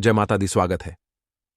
जय माता दी। स्वागत है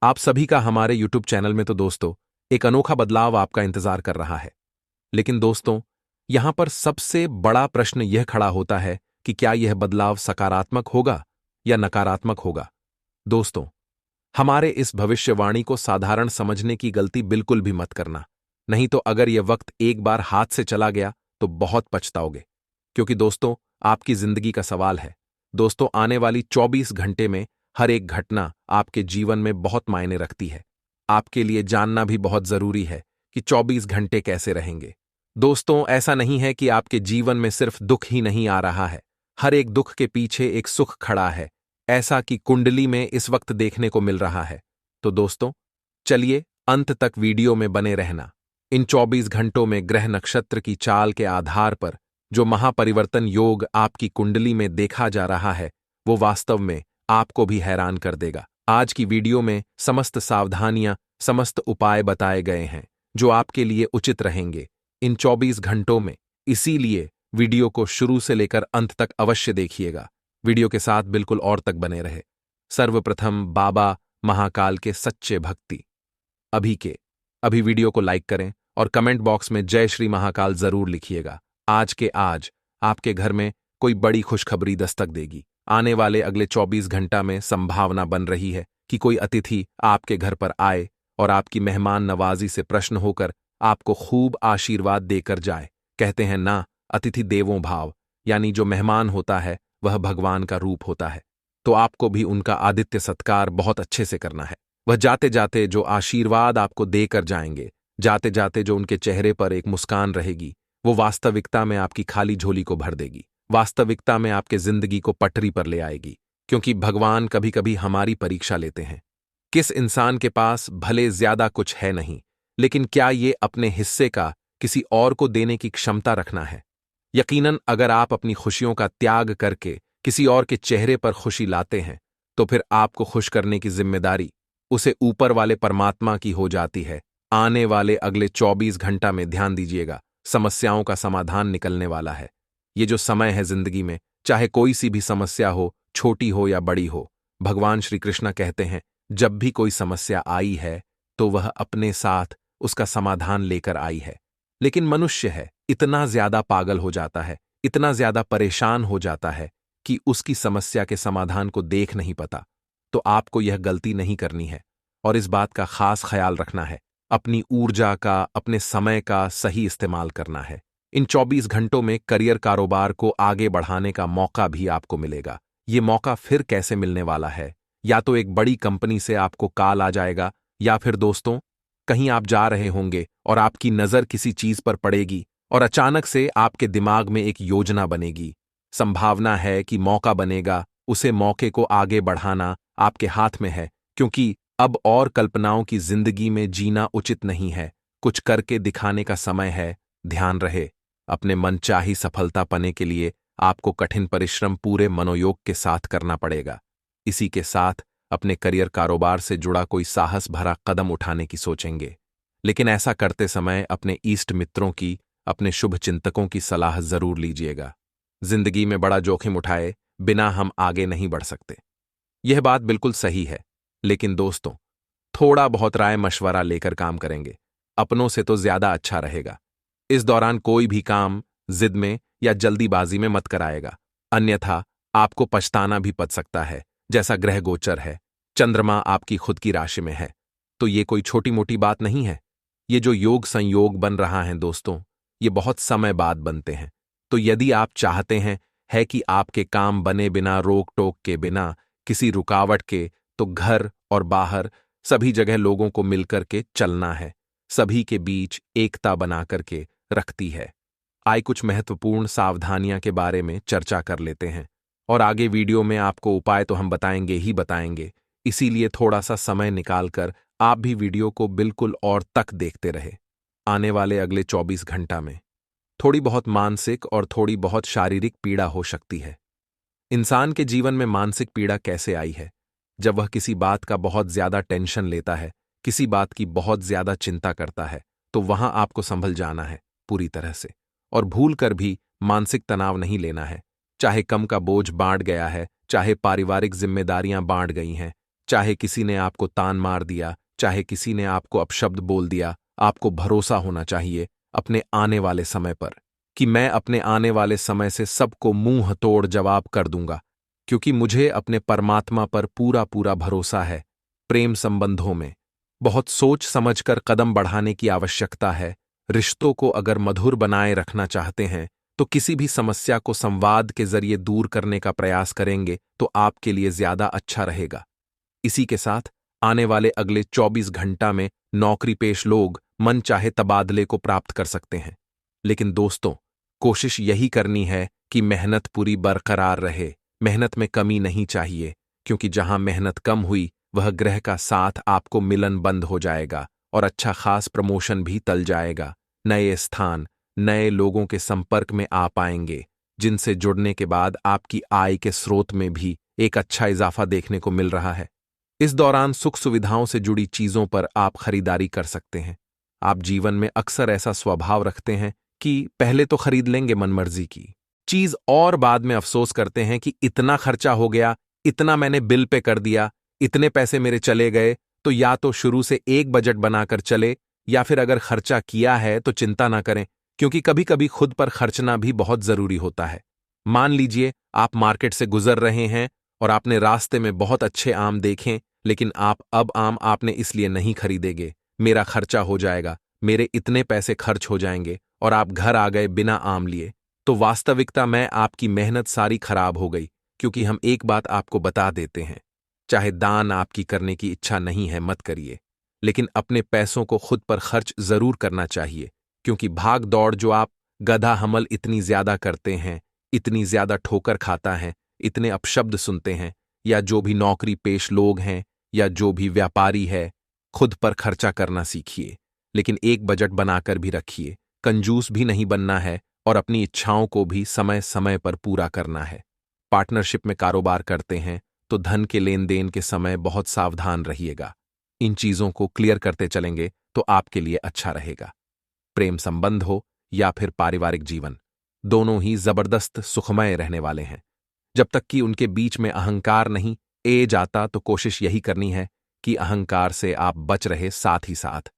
आप सभी का हमारे यूट्यूब चैनल में। तो दोस्तों, एक अनोखा बदलाव आपका इंतजार कर रहा है। लेकिन दोस्तों, यहां पर सबसे बड़ा प्रश्न यह खड़ा होता है कि क्या यह बदलाव सकारात्मक होगा या नकारात्मक होगा। दोस्तों, हमारे इस भविष्यवाणी को साधारण समझने की गलती बिल्कुल भी मत करना। नहीं तो अगर यह वक्त एक बार हाथ से चला गया तो बहुत पछताओगे। क्योंकि दोस्तों, आपकी जिंदगी का सवाल है। दोस्तों, आने वाली 24 घंटे में हर एक घटना आपके जीवन में बहुत मायने रखती है। आपके लिए जानना भी बहुत जरूरी है कि 24 घंटे कैसे रहेंगे। दोस्तों, ऐसा नहीं है कि आपके जीवन में सिर्फ दुख ही नहीं आ रहा है। हर एक दुख के पीछे एक सुख खड़ा है, ऐसा कि कुंडली में इस वक्त देखने को मिल रहा है। तो दोस्तों, चलिए अंत तक वीडियो में बने रहना। इन 24 घंटों में ग्रह नक्षत्र की चाल के आधार पर जो महापरिवर्तन योग आपकी कुंडली में देखा जा रहा है, वो वास्तव में आपको भी हैरान कर देगा। आज की वीडियो में समस्त सावधानियां, समस्त उपाय बताए गए हैं जो आपके लिए उचित रहेंगे इन 24 घंटों में। इसीलिए वीडियो को शुरू से लेकर अंत तक अवश्य देखिएगा। वीडियो के साथ बिल्कुल और तक बने रहे। सर्वप्रथम बाबा महाकाल के सच्चे भक्ति अभी वीडियो को लाइक करें और कमेंट बॉक्स में जय श्री महाकाल जरूर लिखिएगा। आज के आज आपके घर में कोई बड़ी खुशखबरी दस्तक देगी। आने वाले अगले 24 घंटा में संभावना बन रही है कि कोई अतिथि आपके घर पर आए और आपकी मेहमान नवाजी से प्रश्न होकर आपको खूब आशीर्वाद देकर जाए। कहते हैं ना, अतिथि देवों भाव, यानी जो मेहमान होता है वह भगवान का रूप होता है। तो आपको भी उनका आदित्य सत्कार बहुत अच्छे से करना है। वह जाते जाते जो आशीर्वाद आपको देकर जाएंगे, जाते जाते जो उनके चेहरे पर एक मुस्कान रहेगी, वो वास्तविकता में आपकी खाली झोली को भर देगी। वास्तविकता में आपके जिंदगी को पटरी पर ले आएगी। क्योंकि भगवान कभी कभी हमारी परीक्षा लेते हैं। किस इंसान के पास भले ज्यादा कुछ है नहीं, लेकिन क्या ये अपने हिस्से का किसी और को देने की क्षमता रखना है? यकीनन अगर आप अपनी खुशियों का त्याग करके किसी और के चेहरे पर खुशी लाते हैं, तो फिर आपको खुश करने की जिम्मेदारी उसे ऊपर वाले परमात्मा की हो जाती है। आने वाले अगले 24 घंटा में ध्यान दीजिएगा, समस्याओं का समाधान निकलने वाला है। ये जो समय है जिंदगी में, चाहे कोई सी भी समस्या हो, छोटी हो या बड़ी हो, भगवान श्री कृष्ण कहते हैं जब भी कोई समस्या आई है तो वह अपने साथ उसका समाधान लेकर आई है। लेकिन मनुष्य है, इतना ज्यादा पागल हो जाता है, इतना ज्यादा परेशान हो जाता है कि उसकी समस्या के समाधान को देख नहीं पाता। तो आपको यह गलती नहीं करनी है और इस बात का खास ख्याल रखना है। अपनी ऊर्जा का, अपने समय का सही इस्तेमाल करना है। इन 24 घंटों में करियर कारोबार को आगे बढ़ाने का मौका भी आपको मिलेगा। ये मौका फिर कैसे मिलने वाला है? या तो एक बड़ी कंपनी से आपको कॉल आ जाएगा, या फिर दोस्तों, कहीं आप जा रहे होंगे और आपकी नजर किसी चीज पर पड़ेगी और अचानक से आपके दिमाग में एक योजना बनेगी। संभावना है कि मौका बनेगा, उसे मौके को आगे बढ़ाना आपके हाथ में है। क्योंकि अब और कल्पनाओं की जिंदगी में जीना उचित नहीं है, कुछ करके दिखाने का समय है। ध्यान रहे, अपने मनचाही सफलता पाने के लिए आपको कठिन परिश्रम पूरे मनोयोग के साथ करना पड़ेगा। इसी के साथ अपने करियर कारोबार से जुड़ा कोई साहस भरा कदम उठाने की सोचेंगे। लेकिन ऐसा करते समय अपने इष्ट मित्रों की, अपने शुभ चिंतकों की सलाह जरूर लीजिएगा। जिंदगी में बड़ा जोखिम उठाए बिना हम आगे नहीं बढ़ सकते। यह बात बिल्कुल सही है। लेकिन दोस्तों, थोड़ा बहुत राय मशवरा लेकर काम करेंगे, अपनों से तो ज्यादा अच्छा रहेगा। इस दौरान कोई भी काम जिद में या जल्दीबाजी में मत कराएगा, अन्यथा आपको पछताना भी पड़ सकता है। जैसा ग्रह गोचर है, चंद्रमा आपकी खुद की राशि में है, तो ये कोई छोटी मोटी बात नहीं है। ये जो योग संयोग बन रहा है दोस्तों, ये बहुत समय बाद बनते हैं। तो यदि आप चाहते हैं है कि आपके काम बने बिना, रोक टोक के बिना, किसी रुकावट के, तो घर और बाहर सभी जगह लोगों को मिलकर के चलना है, सभी के बीच एकता बना करके रखती है। आइए कुछ महत्वपूर्ण सावधानियां के बारे में चर्चा कर लेते हैं। और आगे वीडियो में आपको उपाय तो हम बताएंगे ही बताएंगे, इसीलिए थोड़ा सा समय निकालकर आप भी वीडियो को बिल्कुल और तक देखते रहे। आने वाले अगले 24 घंटा में थोड़ी बहुत मानसिक और थोड़ी बहुत शारीरिक पीड़ा हो सकती है। इंसान के जीवन में मानसिक पीड़ा कैसे आई है? जब वह किसी बात का बहुत ज्यादा टेंशन लेता है, किसी बात की बहुत ज्यादा चिंता करता है, तो वहां आपको संभल जाना है पूरी तरह से। और भूल कर भी मानसिक तनाव नहीं लेना है। चाहे कम का बोझ बांट गया है, चाहे पारिवारिक जिम्मेदारियां बांट गई हैं, चाहे किसी ने आपको तान मार दिया, चाहे किसी ने आपको अपशब्द बोल दिया, आपको भरोसा होना चाहिए अपने आने वाले समय पर कि मैं अपने आने वाले समय से सबको मुंह तोड़ जवाब कर दूंगा, क्योंकि मुझे अपने परमात्मा पर पूरा पूरा भरोसा है। प्रेम संबंधों में बहुत सोच समझकर कदम बढ़ाने की आवश्यकता है। रिश्तों को अगर मधुर बनाए रखना चाहते हैं तो किसी भी समस्या को संवाद के जरिए दूर करने का प्रयास करेंगे तो आपके लिए ज्यादा अच्छा रहेगा। इसी के साथ आने वाले अगले 24 घंटा में नौकरी पेश लोग मन चाहे तबादले को प्राप्त कर सकते हैं। लेकिन दोस्तों, कोशिश यही करनी है कि मेहनत पूरी बरकरार रहे। मेहनत में कमी नहीं चाहिए, क्योंकि जहां मेहनत कम हुई वह ग्रह का साथ आपको मिलन बंद हो जाएगा और अच्छा खास प्रमोशन भी टल जाएगा। नए स्थान, नए लोगों के संपर्क में आ पाएंगे, जिनसे जुड़ने के बाद आपकी आय के स्रोत में भी एक अच्छा इजाफा देखने को मिल रहा है। इस दौरान सुख सुविधाओं से जुड़ी चीजों पर आप खरीदारी कर सकते हैं। आप जीवन में अक्सर ऐसा स्वभाव रखते हैं कि पहले तो खरीद लेंगे मनमर्जी की चीज और बाद में अफसोस करते हैं कि इतना खर्चा हो गया, इतना मैंने बिल पे कर दिया, इतने पैसे मेरे चले गए। तो या तो शुरू से एक बजट बनाकर चले, या फिर अगर खर्चा किया है तो चिंता ना करें, क्योंकि कभी कभी खुद पर खर्चना भी बहुत जरूरी होता है। मान लीजिए आप मार्केट से गुजर रहे हैं और आपने रास्ते में बहुत अच्छे आम देखें, लेकिन आप अब आम आपने इसलिए नहीं खरीदेंगे, मेरा खर्चा हो जाएगा, मेरे इतने पैसे खर्च हो जाएंगे, और आप घर आ गए बिना आम लिए। तो वास्तविकता में आपकी मेहनत सारी खराब हो गई। क्योंकि हम एक बात आपको बता देते हैं, चाहे दान आपकी करने की इच्छा नहीं है मत करिए, लेकिन अपने पैसों को खुद पर खर्च जरूर करना चाहिए। क्योंकि भाग दौड़ जो आप गधा हमल इतनी ज्यादा करते हैं, इतनी ज्यादा ठोकर खाता है, इतने अपशब्द सुनते हैं, या जो भी नौकरी पेश लोग हैं या जो भी व्यापारी है, खुद पर खर्चा करना सीखिए, लेकिन एक बजट बनाकर भी रखिए। कंजूस भी नहीं बनना है और अपनी इच्छाओं को भी समय समय पर पूरा करना है। पार्टनरशिप में कारोबार करते हैं तो धन के लेन देन के समय बहुत सावधान रहिएगा। इन चीजों को क्लियर करते चलेंगे तो आपके लिए अच्छा रहेगा। प्रेम संबंध हो या फिर पारिवारिक जीवन, दोनों ही जबरदस्त सुखमय रहने वाले हैं। जब तक कि उनके बीच में अहंकार नहीं ए जाता तो कोशिश यही करनी है कि अहंकार से आप बच रहे। साथ ही साथ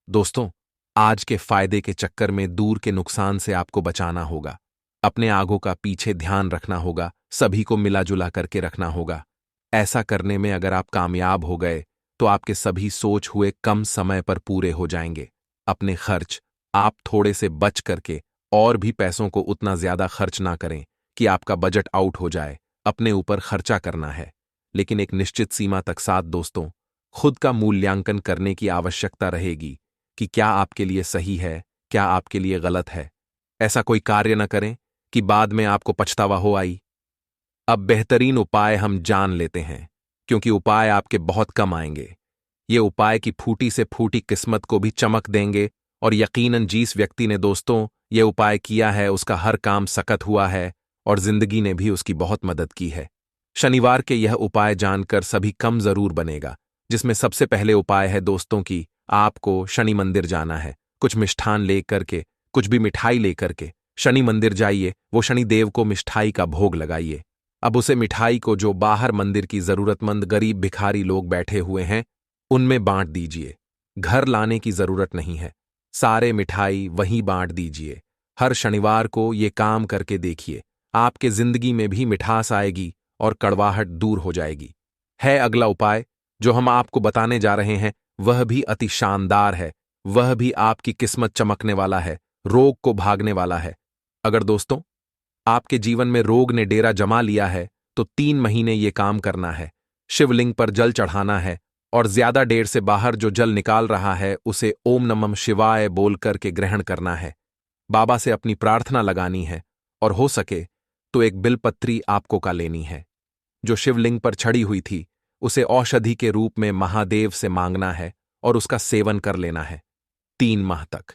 दोस्तों, आज के फायदे के चक्कर में दूर के नुकसान से आपको बचाना होगा। अपने आगों का पीछे ध्यान रखना होगा, सभी को मिला जुला करके रखना होगा। ऐसा करने में अगर आप कामयाब हो गए तो आपके सभी सोच हुए कम समय पर पूरे हो जाएंगे। अपने खर्च आप थोड़े से बच करके और भी पैसों को उतना ज्यादा खर्च ना करें कि आपका बजट आउट हो जाए। अपने ऊपर खर्चा करना है, लेकिन एक निश्चित सीमा तक। साथ दोस्तों, खुद का मूल्यांकन करने की आवश्यकता रहेगी कि क्या आपके लिए सही है, क्या आपके लिए गलत है। ऐसा कोई कार्य न करें कि बाद में आपको पछतावा हो आई। अब बेहतरीन उपाय हम जान लेते हैं, क्योंकि उपाय आपके बहुत कम आएंगे। ये उपाय की फूटी से फूटी किस्मत को भी चमक देंगे, और यकीनन जिस व्यक्ति ने दोस्तों ये उपाय किया है उसका हर काम सकत हुआ है और जिंदगी ने भी उसकी बहुत मदद की है। शनिवार के यह उपाय जानकर सभी कम जरूर बनेगा, जिसमें सबसे पहले उपाय है दोस्तों कि आपको शनि मंदिर जाना है। कुछ मिष्ठान लेकर के, कुछ भी मिठाई लेकर के शनि मंदिर जाइए। वो शनि देव को मिठाई का भोग लगाइए। अब उसे मिठाई को जो बाहर मंदिर की जरूरतमंद गरीब भिखारी लोग बैठे हुए हैं उनमें बांट दीजिए। घर लाने की जरूरत नहीं है, सारे मिठाई वहीं बांट दीजिए। हर शनिवार को ये काम करके देखिए, आपके जिंदगी में भी मिठास आएगी और कड़वाहट दूर हो जाएगी। है अगला उपाय जो हम आपको बताने जा रहे हैं, वह भी अति शानदार है। वह भी आपकी किस्मत चमकने वाला है, रोग को भागने वाला है। अगर दोस्तों आपके जीवन में रोग ने डेरा जमा लिया है तो 3 महीने ये काम करना है। शिवलिंग पर जल चढ़ाना है और ज्यादा देर से बाहर जो जल निकाल रहा है उसे ओम नमः शिवाय बोल करके ग्रहण करना है। बाबा से अपनी प्रार्थना लगानी है, और हो सके तो एक बिलपत्री आपको का लेनी है जो शिवलिंग पर छड़ी हुई थी। उसे औषधि के रूप में महादेव से मांगना है और उसका सेवन कर लेना है 3 माह तक।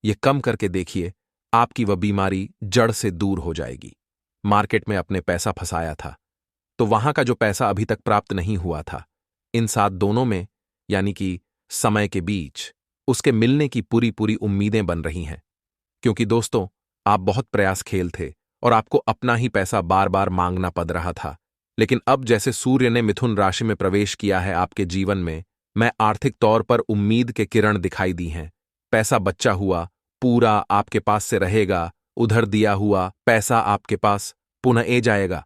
ये कम करके देखिए, आपकी वह बीमारी जड़ से दूर हो जाएगी। मार्केट में अपने पैसा फंसाया था तो वहां का जो पैसा अभी तक प्राप्त नहीं हुआ था, इन साथ दोनों में यानी कि समय के बीच उसके मिलने की पूरी पूरी उम्मीदें बन रही हैं। क्योंकि दोस्तों आप बहुत प्रयास खेल थे और आपको अपना ही पैसा बार बार मांगना पड़ रहा था। लेकिन अब जैसे सूर्य ने मिथुन राशि में प्रवेश किया है आपके जीवन में, मैं आर्थिक तौर पर उम्मीद के किरण दिखाई दी हैं। पैसा बचा हुआ पूरा आपके पास से रहेगा, उधर दिया हुआ पैसा आपके पास पुनः ए जाएगा।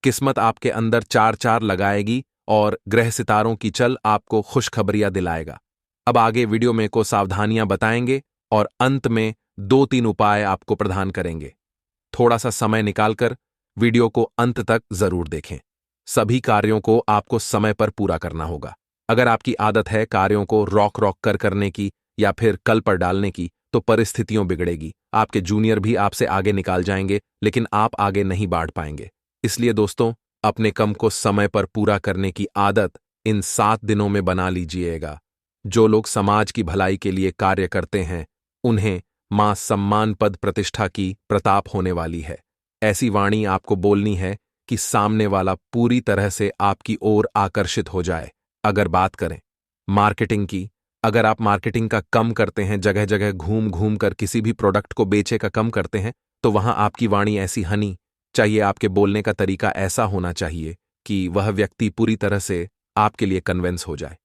किस्मत आपके अंदर चार चार लगाएगी और ग्रह सितारों की चल आपको खुशखबरियां दिलाएगा। अब आगे वीडियो में को सावधानियां बताएंगे और अंत में 2-3 उपाय आपको प्रदान करेंगे। थोड़ा सा समय निकालकर वीडियो को अंत तक जरूर देखें। सभी कार्यों को आपको समय पर पूरा करना होगा। अगर आपकी आदत है कार्यों को रॉक रॉक कर करने की या फिर कल पर डालने की, तो परिस्थितियों बिगड़ेगी। आपके जूनियर भी आपसे आगे निकाल जाएंगे, लेकिन आप आगे नहीं बढ़ पाएंगे। इसलिए दोस्तों, अपने काम को समय पर पूरा करने की आदत इन 7 दिनों में बना लीजिएगा। जो लोग समाज की भलाई के लिए कार्य करते हैं, उन्हें मां सम्मान पद प्रतिष्ठा की प्रताप होने वाली है। ऐसी वाणी आपको बोलनी है कि सामने वाला पूरी तरह से आपकी ओर आकर्षित हो जाए। अगर बात करें मार्केटिंग की, अगर आप मार्केटिंग का कम करते हैं, जगह जगह घूम घूम कर किसी भी प्रोडक्ट को बेचे का कम करते हैं, तो वहां आपकी वाणी ऐसी हनी चाहिए, आपके बोलने का तरीका ऐसा होना चाहिए कि वह व्यक्ति पूरी तरह से आपके लिए कन्विंस हो जाए।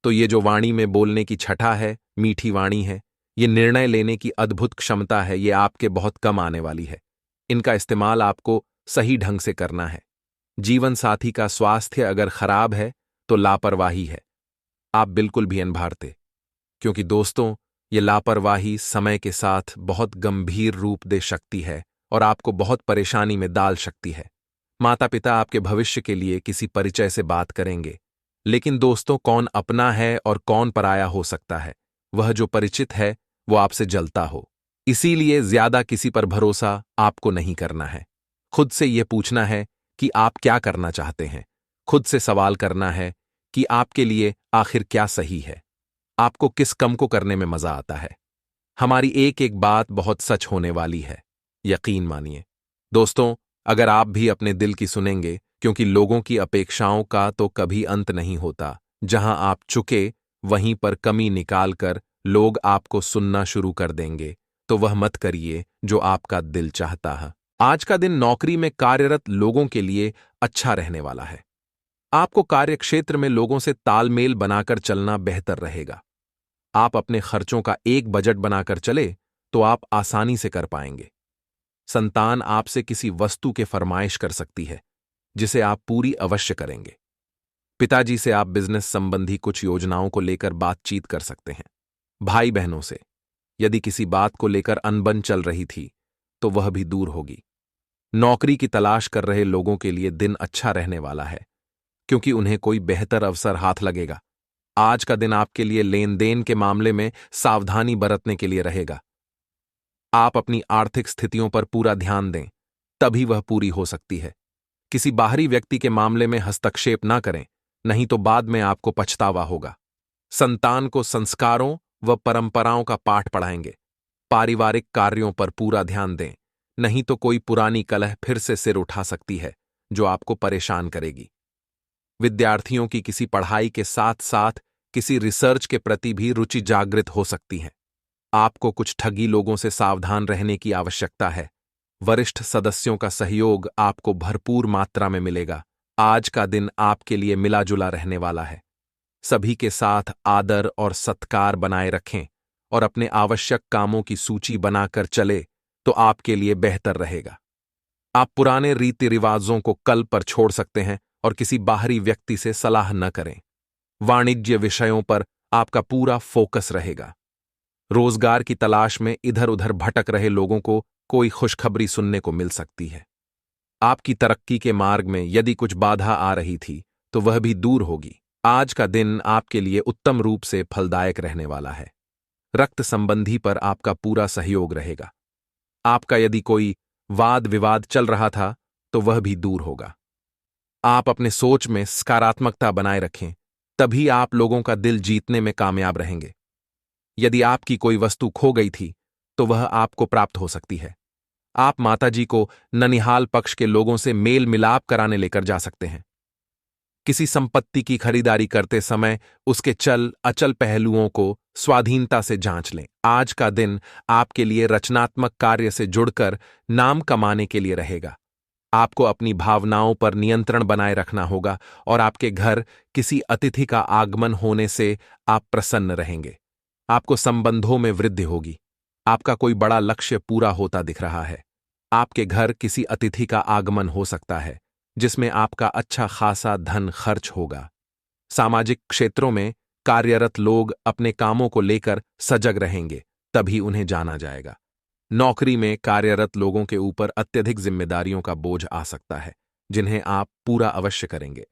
तो ये जो वाणी में बोलने की छठा है, मीठी वाणी है, ये निर्णय लेने की अद्भुत क्षमता है, ये आपके बहुत कम आने वाली है। इनका इस्तेमाल आपको सही ढंग से करना है। जीवन साथी का स्वास्थ्य अगर खराब है तो लापरवाही है, आप बिल्कुल भी अनभारते, क्योंकि दोस्तों ये लापरवाही समय के साथ बहुत गंभीर रूप दे सकती है और आपको बहुत परेशानी में डाल सकती है। माता पिता आपके भविष्य के लिए किसी परिचय से बात करेंगे, लेकिन दोस्तों कौन अपना है और कौन पराया हो सकता है, वह जो परिचित है वो आपसे जलता हो। इसीलिए ज्यादा किसी पर भरोसा आपको नहीं करना है। खुद से यह पूछना है कि आप क्या करना चाहते हैं। खुद से सवाल करना है कि आपके लिए आखिर क्या सही है, आपको किस कम को करने में मजा आता है। हमारी एक एक बात बहुत सच होने वाली है, यकीन मानिए। दोस्तों, अगर आप भी अपने दिल की सुनेंगे, क्योंकि लोगों की अपेक्षाओं का तो कभी अंत नहीं होता। जहां आप चुके वहीं पर कमी निकालकर लोग आपको सुनना शुरू कर देंगे, तो वह मत करिए जो आपका दिल चाहता है। आज का दिन नौकरी में कार्यरत लोगों के लिए अच्छा रहने वाला है। आपको कार्यक्षेत्र में लोगों से तालमेल बनाकर चलना बेहतर रहेगा। आप अपने खर्चों का एक बजट बनाकर चले तो आप आसानी से कर पाएंगे। संतान आपसे किसी वस्तु के फरमाइश कर सकती है, जिसे आप पूरी अवश्य करेंगे। पिताजी से आप बिजनेस संबंधी कुछ योजनाओं को लेकर बातचीत कर सकते हैं। भाई बहनों से यदि किसी बात को लेकर अनबन चल रही थी तो वह भी दूर होगी। नौकरी की तलाश कर रहे लोगों के लिए दिन अच्छा रहने वाला है, क्योंकि उन्हें कोई बेहतर अवसर हाथ लगेगा। आज का दिन आपके लिए लेन देन के मामले में सावधानी बरतने के लिए रहेगा। आप अपनी आर्थिक स्थितियों पर पूरा ध्यान दें, तभी वह पूरी हो सकती है। किसी बाहरी व्यक्ति के मामले में हस्तक्षेप ना करें, नहीं तो बाद में आपको पछतावा होगा। संतान को संस्कारों व परंपराओं का पाठ पढ़ाएंगे। पारिवारिक कार्यों पर पूरा ध्यान दें, नहीं तो कोई पुरानी कलह फिर से सिर उठा सकती है जो आपको परेशान करेगी। विद्यार्थियों की किसी पढ़ाई के साथ साथ किसी रिसर्च के प्रति भी रुचि जागृत हो सकती है। आपको कुछ ठगी लोगों से सावधान रहने की आवश्यकता है। वरिष्ठ सदस्यों का सहयोग आपको भरपूर मात्रा में मिलेगा। आज का दिन आपके लिए मिला जुला रहने वाला है। सभी के साथ आदर और सत्कार बनाए रखें और अपने आवश्यक कामों की सूची बनाकर चले तो आपके लिए बेहतर रहेगा। आप पुराने रीति रिवाजों को कल पर छोड़ सकते हैं और किसी बाहरी व्यक्ति से सलाह न करें। वाणिज्य विषयों पर आपका पूरा फोकस रहेगा। रोजगार की तलाश में इधर उधर भटक रहे लोगों को कोई खुशखबरी सुनने को मिल सकती है। आपकी तरक्की के मार्ग में यदि कुछ बाधा आ रही थी तो वह भी दूर होगी। आज का दिन आपके लिए उत्तम रूप से फलदायक रहने वाला है। रक्त संबंधी पर आपका पूरा सहयोग रहेगा। आपका यदि कोई वाद विवाद चल रहा था तो वह भी दूर होगा। आप अपने सोच में सकारात्मकता बनाए रखें, तभी आप लोगों का दिल जीतने में कामयाब रहेंगे। यदि आपकी कोई वस्तु खो गई थी तो वह आपको प्राप्त हो सकती है। आप माताजी को ननिहाल पक्ष के लोगों से मेल मिलाप कराने लेकर जा सकते हैं। किसी संपत्ति की खरीदारी करते समय उसके चल अचल पहलुओं को स्वाधीनता से जांच लें। आज का दिन आपके लिए रचनात्मक कार्य से जुड़कर नाम कमाने के लिए रहेगा। आपको अपनी भावनाओं पर नियंत्रण बनाए रखना होगा और आपके घर किसी अतिथि का आगमन होने से आप प्रसन्न रहेंगे। आपको संबंधों में वृद्धि होगी। आपका कोई बड़ा लक्ष्य पूरा होता दिख रहा है। आपके घर किसी अतिथि का आगमन हो सकता है जिसमें आपका अच्छा खासा धन खर्च होगा। सामाजिक क्षेत्रों में कार्यरत लोग अपने कामों को लेकर सजग रहेंगे, तभी उन्हें जाना जाएगा। नौकरी में कार्यरत लोगों के ऊपर अत्यधिक जिम्मेदारियों का बोझ आ सकता है, जिन्हें आप पूरा अवश्य करेंगे।